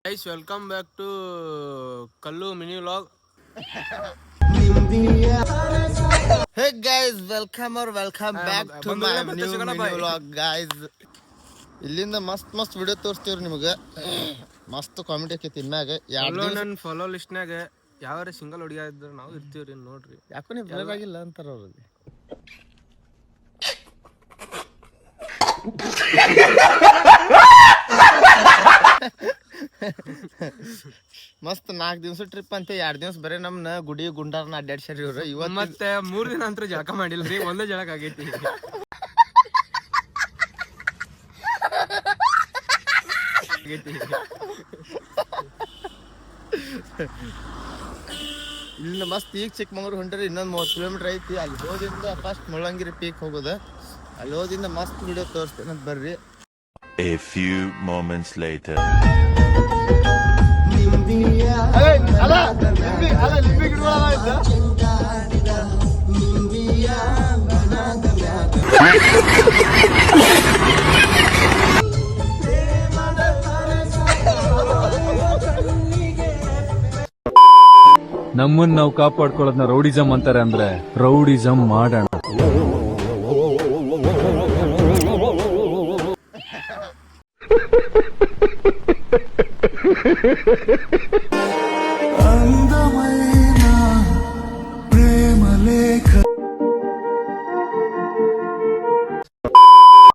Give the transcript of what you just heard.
Guys, welcome back to Kallu mini vlog. Hey guys, welcome back to my new mini vlog guys. ಇಲ್ಲಿಂದ ಮಸ್ತ್ video ತೋರಿಸ್ತೀವ್ರಿ ನಿಮಗೆ. ಮಸ್ತ್ comedy ಆಕೈತಿ ಇನ್ಮ್ಯಾಗ. Follow ಲಿಸ್ಟ್ನಾಗ ಯಾವ್ಯಾರ single ಹುಡುಗ ಇದ್ರೆ ನಾವು ಇರ್ತೀವ್ರಿ ನೋಡ್ರಿ. ಯಾಕೋ ನೀವು ಬ್ಲರ್ ಆಗಿಲ್ಲ ಅಂತಾರ ಅವ್ರಲ್ಲಿ. ಮಸ್ತ್ 4 ದಿವಸ ಟ್ರಿಪ್ ಅಂತ 2 ದಿವಸ ಬರೀ ನಮ್ನ ಗುಡಿ ಗುಂಡಾರನ ಅಡ್ಡಾಡ್ಸ್ಯಾರ ಇವ್ರು. ಇವತ್ತು ಮತ್ತೆ 3 ದಿನ ಅಂತೂ ಜಳಕ ಮಾಡಿಲ್ರಿ, ಒಂದೇ ಜಳಕ ಆಗೈತಿ. ಇಲ್ಲಿಂದ ಮಸ್ತ್ ಈಗ ಚಿಕ್ಕಮಂಗ್ಳೂರು ಹೊಂಟ್ರಿ. ಇನ್ನೊಂದು 30 ಕಿಲೋಮೀಟರ್ ಐತಿ. ಅಲ್ಲಿ ಹೋದಿಂದ ಫಸ್ಟ್ ಮುಳ್ಳಂಗಿರಿ ಪೀಕ್ ಹೋಗೋದು. ಅಲ್ಲಿ ಹೋದಿಂದ ಮಸ್ತ್ ವಿಡಿಯೋ ತೋರಿಸ್ತೇನೆ ಅಂತ ಬರ್ರಿ. A few moments later. ನಮ್ಮನ್ನ ನಾವು ಕಾಪಾಡ್ಕೊಳ್ಳೋದನ್ನ ರೌಡಿಸಮ್ ಅಂತಾರೆ. ಅಂದ್ರೆ ರೌಡಿಸಮ್ ಮಾಡೋಣ.